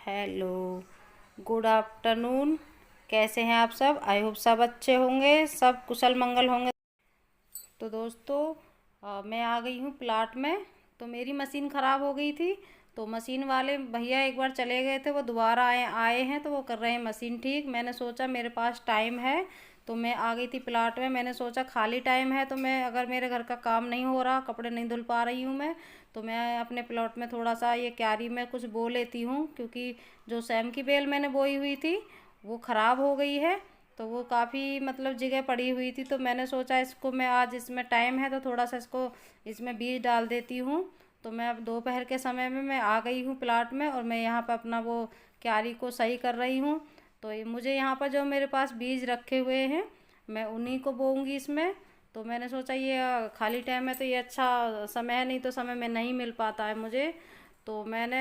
Hello, good afternoon. कैसे हैं आप सब? आई होप सब अच्छे होंगे, सब कुशल मंगल होंगे। तो दोस्तों, मैं आ गई हूँ प्लाट में। तो मेरी मशीन ख़राब हो गई थी, तो मशीन वाले भैया एक बार चले गए थे, वो दोबारा आए आए हैं, तो वो कर रहे हैं मशीन ठीक। मैंने सोचा मेरे पास टाइम है, तो मैं आ गई थी प्लाट में। मैंने सोचा खाली टाइम है, तो मैं अगर मेरे घर का काम नहीं हो रहा, कपड़े नहीं धुल पा रही हूँ मैं, तो मैं अपने प्लॉट में थोड़ा सा ये क्यारी में कुछ बो लेती हूँ। क्योंकि जो सैम की बेल मैंने बोई हुई थी वो ख़राब हो गई है, तो वो काफ़ी मतलब जगह पड़ी हुई थी। तो मैंने सोचा इसको मैं आज, इसमें टाइम है तो थोड़ा सा इसको इसमें बीज डाल देती हूँ। तो मैं अब दोपहर के समय में मैं आ गई हूँ प्लाट में, और मैं यहाँ पर अपना वो क्यारी को सही कर रही हूँ। तो ये मुझे यहाँ पर जो मेरे पास बीज रखे हुए हैं, मैं उन्हीं को बोऊँगी इसमें। तो मैंने सोचा ये खाली टाइम है तो ये अच्छा समय है, नहीं तो समय में नहीं मिल पाता है मुझे। तो मैंने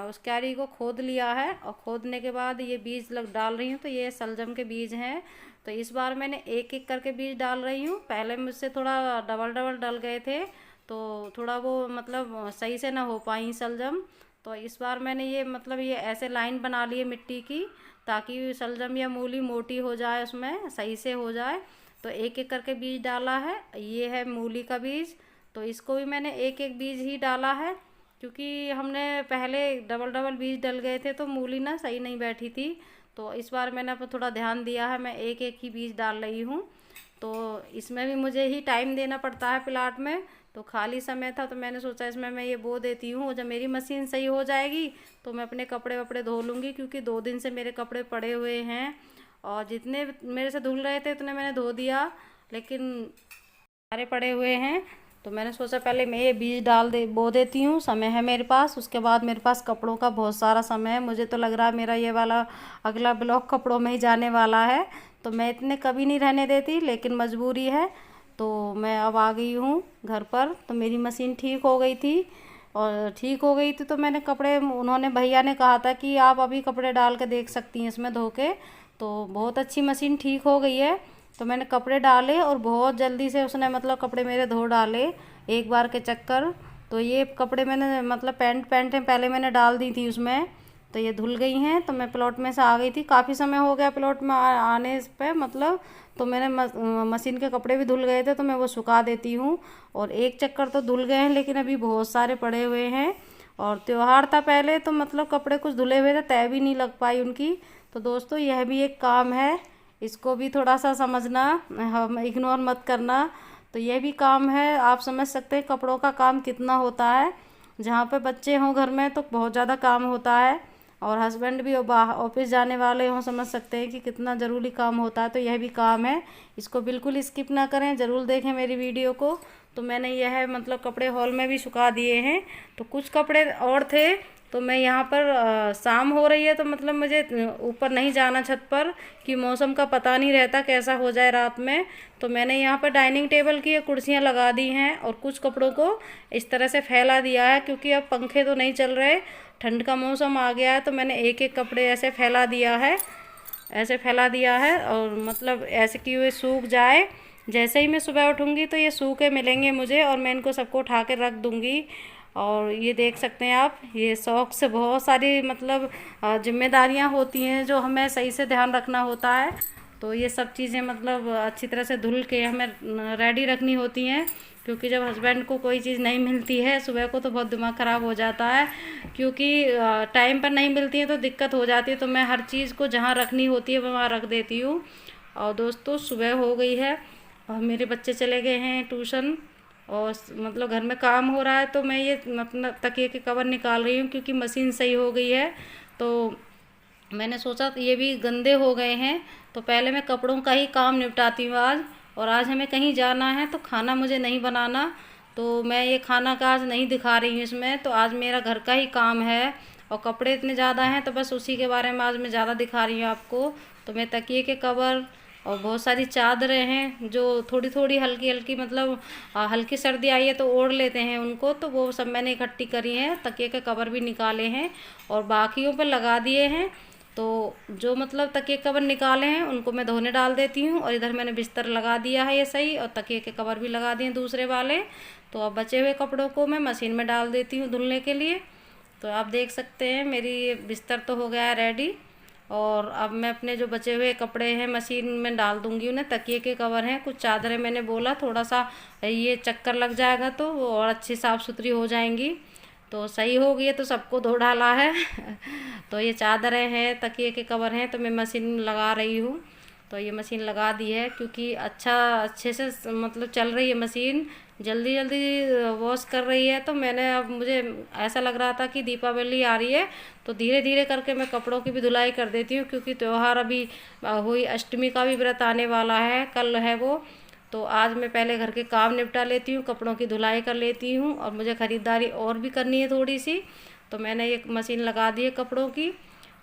उस क्यारी को खोद लिया है, और खोदने के बाद ये बीज लग डाल रही हूँ। तो ये शलजम के बीज हैं। तो इस बार मैंने एक एक करके बीज डाल रही हूँ। पहले मुझसे थोड़ा डबल डबल डल गए थे, तो थोड़ा वो मतलब सही से ना हो पाई शलजम। तो इस बार मैंने ये मतलब ये ऐसे लाइन बना ली है मिट्टी की, ताकि शलजम या मूली मोटी हो जाए, उसमें सही से हो जाए। तो एक एक करके बीज डाला है। ये है मूली का बीज, तो इसको भी मैंने एक एक बीज ही डाला है, क्योंकि हमने पहले डबल डबल बीज डल गए थे तो मूली ना सही नहीं बैठी थी। तो इस बार मैंने अब थोड़ा ध्यान दिया है, मैं एक एक ही बीज डाल रही हूँ। तो इसमें भी मुझे ही टाइम देना पड़ता है प्लाट में। तो खाली समय था तो मैंने सोचा इसमें मैं ये बो देती हूँ। जब मेरी मशीन सही हो जाएगी तो मैं अपने कपड़े वपड़े धो लूँगी, क्योंकि 2 दिन से मेरे कपड़े पड़े हुए हैं, और जितने मेरे से धुल रहे थे उतने मैंने धो दिया, लेकिन सारे पड़े हुए हैं। तो मैंने सोचा पहले मैं ये बीज डाल दे बो देती हूँ, समय है मेरे पास। उसके बाद मेरे पास कपड़ों का बहुत सारा समय है। मुझे तो लग रहा है मेरा ये वाला अगला ब्लॉक कपड़ों में ही जाने वाला है। तो मैं इतने कभी नहीं रहने देती, लेकिन मजबूरी है। तो मैं अब आ गई हूँ घर पर। तो मेरी मशीन ठीक हो गई थी, और ठीक हो गई थी तो मैंने कपड़े, उन्होंने भैया ने कहा था कि आप अभी कपड़े डाल के देख सकती हैं इसमें धो के। तो बहुत अच्छी मशीन ठीक हो गई है। तो मैंने कपड़े डाले, और बहुत जल्दी से उसने मतलब कपड़े मेरे धो डाले एक बार के चक्कर। तो ये कपड़े मैंने मतलब पैंटें पहले मैंने डाल दी थी उसमें, तो ये धुल गई हैं। तो मैं प्लॉट में से आ गई थी, काफ़ी समय हो गया प्लॉट में आने पे मतलब। तो मैंने मशीन के कपड़े भी धुल गए थे, तो मैं वो सुखा देती हूँ। और एक चक्कर तो धुल गए हैं, लेकिन अभी बहुत सारे पड़े हुए हैं। और त्योहार था पहले, तो मतलब कपड़े कुछ धुले हुए थे, तय भी नहीं लग पाई उनकी। तो दोस्तों, यह भी एक काम है, इसको भी थोड़ा सा समझना, हम इग्नोर मत करना। तो यह भी काम है, आप समझ सकते हैं कपड़ों का काम कितना होता है। जहाँ पे बच्चे हों घर में तो बहुत ज़्यादा काम होता है, और हस्बैंड भी ऑफिस जाने वाले हों, समझ सकते हैं कि कितना ज़रूरी काम होता है। तो यह भी काम है, इसको बिल्कुल स्किप ना करें, ज़रूर देखें मेरी वीडियो को। तो मैंने यह मतलब कपड़े हॉल में भी सुखा दिए हैं। तो कुछ कपड़े और थे, तो मैं यहाँ पर शाम हो रही है तो मतलब मुझे ऊपर नहीं जाना छत पर, कि मौसम का पता नहीं रहता कैसा हो जाए रात में। तो मैंने यहाँ पर डाइनिंग टेबल की कुर्सियाँ लगा दी हैं, और कुछ कपड़ों को इस तरह से फैला दिया है, क्योंकि अब पंखे तो नहीं चल रहे, ठंड का मौसम आ गया है। तो मैंने एक एक कपड़े ऐसे फैला दिया है, ऐसे फैला दिया है, और मतलब ऐसे कि वे सूख जाए। जैसे ही मैं सुबह उठूँगी तो ये सूखे मिलेंगे मुझे, और मैं इनको सबको उठा के रख दूँगी। और ये देख सकते हैं आप, ये शौक़ से बहुत सारी मतलब जिम्मेदारियां होती हैं जो हमें सही से ध्यान रखना होता है। तो ये सब चीज़ें मतलब अच्छी तरह से धुल के हमें रेडी रखनी होती हैं, क्योंकि जब हस्बैंड को कोई चीज़ नहीं मिलती है सुबह को तो बहुत दिमाग ख़राब हो जाता है, क्योंकि टाइम पर नहीं मिलती है तो दिक्कत हो जाती है। तो मैं हर चीज़ को जहाँ रखनी होती है वहाँ रख देती हूँ। और दोस्तों, सुबह हो गई है, और मेरे बच्चे चले गए हैं ट्यूशन, और मतलब घर में काम हो रहा है। तो मैं ये मतलब तकिए के कवर निकाल रही हूँ, क्योंकि मशीन सही हो गई है। तो मैंने सोचा ये भी गंदे हो गए हैं, तो पहले मैं कपड़ों का ही काम निपटाती हूँ आज। और आज हमें कहीं जाना है तो खाना मुझे नहीं बनाना, तो मैं ये खाना का आज नहीं दिखा रही हूँ इसमें। तो आज मेरा घर का ही काम है, और कपड़े इतने ज़्यादा हैं तो बस उसी के बारे में आज मैं ज़्यादा दिखा रही हूँ आपको। तो मैं तकिए के कवर और बहुत सारी चादरें हैं जो थोड़ी थोड़ी हल्की हल्की मतलब हल्की सर्दी आई है तो ओढ़ लेते हैं उनको, तो वो सब मैंने इकट्ठी करी हैं। तकिए के कवर भी निकाले हैं और बाकियों पर लगा दिए हैं। तो जो मतलब तकिए कवर निकाले हैं उनको मैं धोने डाल देती हूँ, और इधर मैंने बिस्तर लगा दिया है ये सही, और तकिए के कवर भी लगा दिए दूसरे वाले। तो अब बचे हुए कपड़ों को मैं मशीन में डाल देती हूँ धुलने के लिए। तो आप देख सकते हैं मेरी बिस्तर तो हो गया है रेडी। और अब मैं अपने जो बचे हुए कपड़े हैं मशीन में डाल दूंगी उन्हें। तकिए के कवर हैं, कुछ चादरें मैंने बोला थोड़ा सा ये चक्कर लग जाएगा तो वो और अच्छी साफ़ सुथरी हो जाएंगी। तो सही हो गई है तो सबको धो डाला है। तो ये चादरें हैं, तकिए के कवर हैं, तो मैं मशीन लगा रही हूँ। तो ये मशीन लगा दी है क्योंकि अच्छे से मतलब चल रही है मशीन, जल्दी जल्दी वॉश कर रही है। तो मैंने अब मुझे ऐसा लग रहा था कि दीपावली आ रही है तो धीरे धीरे करके मैं कपड़ों की भी धुलाई कर देती हूँ, क्योंकि त्यौहार अभी हुई अष्टमी का भी व्रत आने वाला है, कल है वो। तो आज मैं पहले घर के काम निपटा लेती हूँ, कपड़ों की धुलाई कर लेती हूँ, और मुझे ख़रीदारी और भी करनी है थोड़ी सी। तो मैंने ये मशीन लगा दी है कपड़ों की,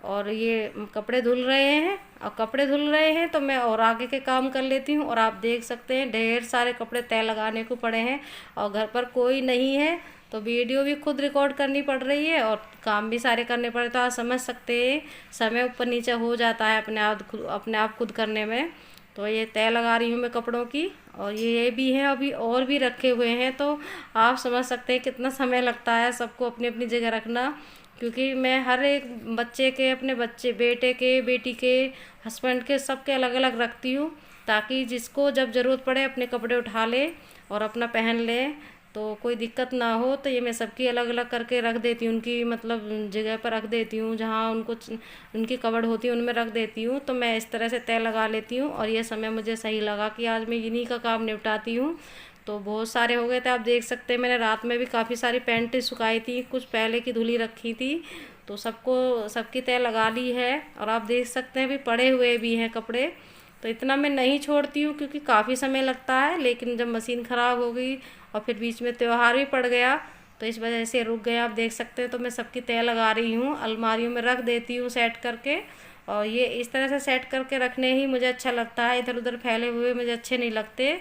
और ये कपड़े धुल रहे हैं। और कपड़े धुल रहे हैं तो मैं और आगे के काम कर लेती हूँ। और आप देख सकते हैं ढेर सारे कपड़े तय लगाने को पड़े हैं, और घर पर कोई नहीं है तो वीडियो भी खुद रिकॉर्ड करनी पड़ रही है और काम भी सारे करने पड़े। तो आप समझ सकते हैं समय ऊपर नीचे हो जाता है अपने आप खुद करने में। तो ये तय लगा रही हूँ मैं कपड़ों की, और ये भी हैं अभी और भी रखे हुए हैं। तो आप समझ सकते हैं कितना समय लगता है सबको अपनी अपनी जगह रखना, क्योंकि मैं हर एक बच्चे के, अपने बच्चे बेटे के, बेटी के, हस्बैंड के, सबके अलग अलग रखती हूँ, ताकि जिसको जब ज़रूरत पड़े अपने कपड़े उठा ले और अपना पहन ले, तो कोई दिक्कत ना हो। तो ये मैं सबकी अलग अलग करके रख देती हूँ, उनकी मतलब जगह पर रख देती हूँ, जहाँ उनकी कवर्ड होती है उनमें रख देती हूँ। तो मैं इस तरह से तय लगा लेती हूँ, और ये समय मुझे सही लगा कि आज मैं इन्हीं का काम निपटाती हूँ। तो बहुत सारे हो गए थे, आप देख सकते हैं मैंने रात में भी काफ़ी सारी पैंटें सुखाई थी, कुछ पहले की धुली रखी थी। तो सबकी तय लगा ली है, और आप देख सकते हैं अभी पड़े हुए भी हैं कपड़े। तो इतना मैं नहीं छोड़ती हूँ क्योंकि काफ़ी समय लगता है, लेकिन जब मशीन ख़राब हो गई और फिर बीच में त्यौहार भी पड़ गया तो इस वजह से रुक गया। आप देख सकते हैं तो मैं सबकी तय लगा रही हूँ, अलमारियों में रख देती हूँ सेट करके। और ये इस तरह से सेट करके रखने ही मुझे अच्छा लगता है, इधर उधर फैले हुए मुझे अच्छे नहीं लगते।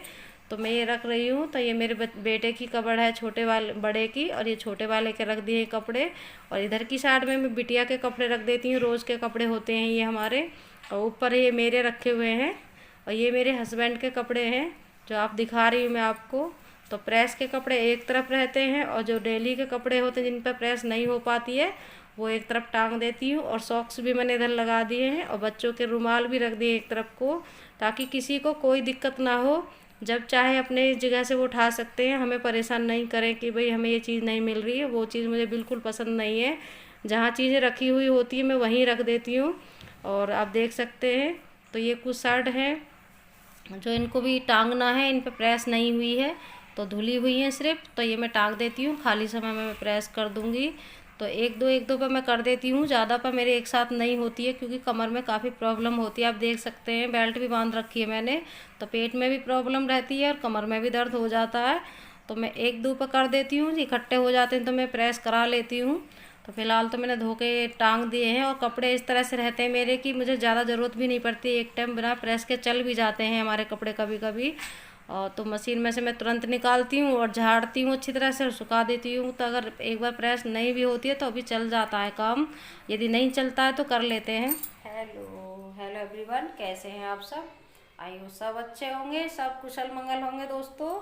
तो मैं ये रख रही हूँ। तो ये मेरे बेटे की कपड़ है, छोटे वाले बड़े की, और ये छोटे वाले के रख दिए कपड़े। और इधर की साइड में मैं बिटिया के कपड़े रख देती हूँ, रोज़ के कपड़े होते हैं ये हमारे। और ऊपर ये मेरे रखे हुए हैं, और ये मेरे हस्बैंड के कपड़े हैं जो आप दिखा रही हूँ मैं आपको। तो प्रेस के कपड़े एक तरफ रहते हैं, और जो डेली के कपड़े होते हैं जिन पर प्रेस नहीं हो पाती है वो एक तरफ टांग देती हूँ। और सॉक्स भी मैंने इधर लगा दिए हैं, और बच्चों के रुमाल भी रख दिए एक तरफ को, ताकि किसी को कोई दिक्कत ना हो, जब चाहे अपने जगह से वो उठा सकते हैं, हमें परेशान नहीं करें कि भाई हमें ये चीज़ नहीं मिल रही है। वो चीज़ मुझे बिल्कुल पसंद नहीं है। जहाँ चीज़ें रखी हुई होती है मैं वहीं रख देती हूँ। और आप देख सकते हैं तो ये कुछ शर्ट हैं जो इनको भी टांगना है, इन पर प्रेस नहीं हुई है तो धुली हुई है सिर्फ, तो ये मैं टांग देती हूँ, खाली समय में मैं प्रेस कर दूँगी। तो एक दो पर मैं कर देती हूँ, ज़्यादा पर मेरे एक साथ नहीं होती है क्योंकि कमर में काफ़ी प्रॉब्लम होती है। आप देख सकते हैं बेल्ट भी बांध रखी है मैंने, तो पेट में भी प्रॉब्लम रहती है और कमर में भी दर्द हो जाता है। तो मैं एक दो पर कर देती हूँ, इकट्ठे हो जाते हैं तो मैं प्रेस करा लेती हूँ। तो फ़िलहाल तो मैंने धो के टांग दिए हैं, और कपड़े इस तरह से रहते हैं मेरे कि मुझे ज़्यादा ज़रूरत भी नहीं पड़ती, एक टाइम बिना प्रेस के चल भी जाते हैं हमारे कपड़े कभी कभी। और तो मशीन में से मैं तुरंत निकालती हूँ और झाड़ती हूँ अच्छी तरह से और सुखा देती हूँ। तो अगर एक बार प्रेस नहीं भी होती है तो अभी चल जाता है काम, यदि नहीं चलता है तो कर लेते हैं। हेलो एवरीवन, कैसे हैं आप सब? आई हो सब अच्छे होंगे, सब कुशल मंगल होंगे दोस्तों।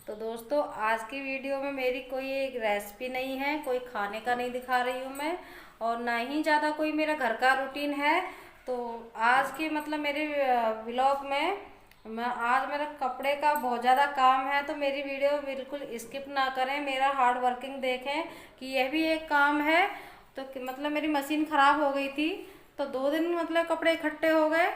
तो दोस्तों आज की वीडियो में मेरी कोई एक रेसिपी नहीं है, कोई खाने का नहीं दिखा रही हूँ मैं, और ना ही ज़्यादा कोई मेरा घर का रूटीन है। तो आज के मतलब मेरे व्लॉग में आज मेरा कपड़े का बहुत ज़्यादा काम है, तो मेरी वीडियो बिल्कुल स्किप ना करें, मेरा हार्ड वर्किंग देखें कि यह भी एक काम है। तो मतलब मेरी मशीन ख़राब हो गई थी तो 2 दिन मतलब कपड़े इकट्ठे हो गए,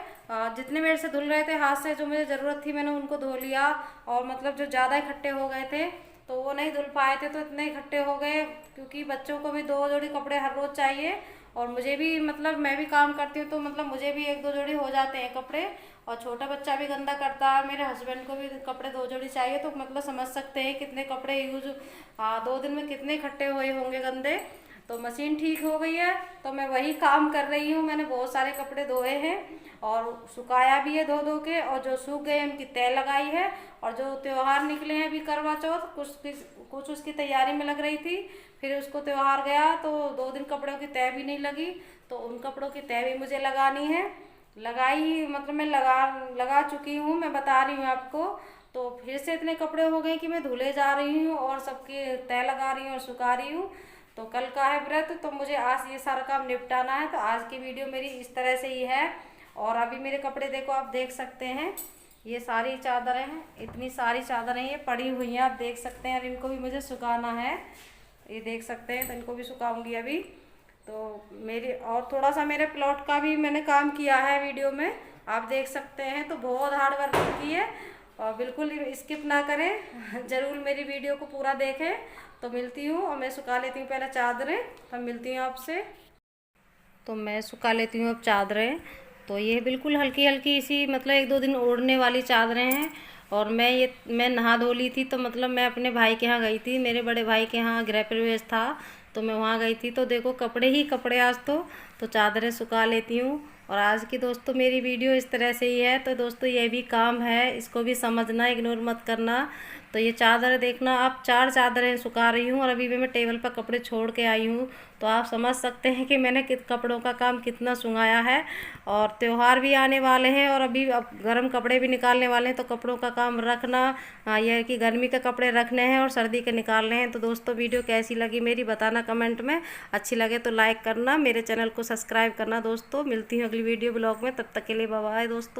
जितने मेरे से धुल रहे थे हाथ से, जो मुझे ज़रूरत थी मैंने उनको धो लिया, और मतलब जो ज़्यादा इकट्ठे हो गए थे तो वो नहीं धुल पाए थे तो इतने इकट्ठे हो गए, क्योंकि बच्चों को भी 2 जोड़ी कपड़े हर रोज़ चाहिए, और मुझे भी मतलब मैं भी काम करती हूँ तो मतलब मुझे भी 1-2 जोड़ी हो जाते हैं कपड़े, और छोटा बच्चा भी गंदा करता है, मेरे हस्बैंड को भी कपड़े 2 जोड़ी चाहिए। तो मतलब समझ सकते हैं कितने कपड़े यूज 2 दिन में कितने इकट्ठे हुए होंगे गंदे। तो मशीन ठीक हो गई है तो मैं वही काम कर रही हूँ। मैंने बहुत सारे कपड़े धोए हैं और सुखाया भी है धो धो के, और जो सूख गए उनकी तय लगाई है, और जो त्योहार निकले हैं अभी करवा चौथ, कुछ उसकी तैयारी में लग रही थी, फिर उसको त्योहार गया तो 2 दिन कपड़ों की तय भी नहीं लगी, तो उन कपड़ों की तय भी मुझे लगानी है। लगाई मतलब मैं लगा चुकी हूँ, मैं बता रही हूँ आपको। तो फिर से इतने कपड़े हो गए कि मैं धुले जा रही हूँ और सबकी तय लगा रही हूँ और सुखा रही हूँ। तो कल का है व्रत, तो मुझे आज ये सारा काम निपटाना है। तो आज की वीडियो मेरी इस तरह से ही है। और अभी मेरे कपड़े देखो, आप देख सकते हैं, ये सारी चादरें हैं, इतनी सारी चादरें ये पड़ी हुई हैं, आप देख सकते हैं। और इनको भी मुझे सुखाना है, ये देख सकते हैं, तो इनको भी सुखाऊंगी अभी। तो मेरे और थोड़ा सा मेरे प्लॉट का भी मैंने काम किया है वीडियो में, आप देख सकते हैं। तो बहुत हार्ड वर्क की है, और बिल्कुल स्किप ना करें, ज़रूर मेरी वीडियो को पूरा देखें। तो मिलती हूँ, और मैं सुखा लेती हूँ पहले चादरें, तब मिलती हूँ आपसे। तो मैं सुखा लेती हूँ अब चादरें। तो ये बिल्कुल हल्की हल्की इसी मतलब 1-2 दिन ओढ़ने वाली चादरें हैं। और मैं नहा धो ली थी, तो मतलब मैं अपने भाई के यहाँ गई थी, मेरे बड़े भाई के यहाँ गृह प्रवेश था, तो मैं वहाँ गई थी। तो देखो कपड़े ही कपड़े आज तो चादरें सुखा लेती हूँ। और आज की दोस्तों मेरी वीडियो इस तरह से ही है। तो दोस्तों ये भी काम है, इसको भी समझना, इग्नोर मत करना। तो ये चादर देखना, आप 4 चादरें सुखा रही हूँ, और अभी भी मैं टेबल पर कपड़े छोड़ के आई हूँ। तो आप समझ सकते हैं कि मैंने कपड़ों का काम कितना सुंघाया है। और त्यौहार भी आने वाले हैं, और अभी अब गर्म कपड़े भी निकालने वाले हैं। तो कपड़ों का काम रखना, यह है कि गर्मी के कपड़े रखने हैं और सर्दी के निकालने हैं। तो दोस्तों वीडियो कैसी लगी मेरी बताना कमेंट में, अच्छी लगे तो लाइक करना, मेरे चैनल को सब्सक्राइब करना। दोस्तों मिलती हूँ अगली वीडियो ब्लॉग में, तब तक के लिए बाय बाय दोस्तों।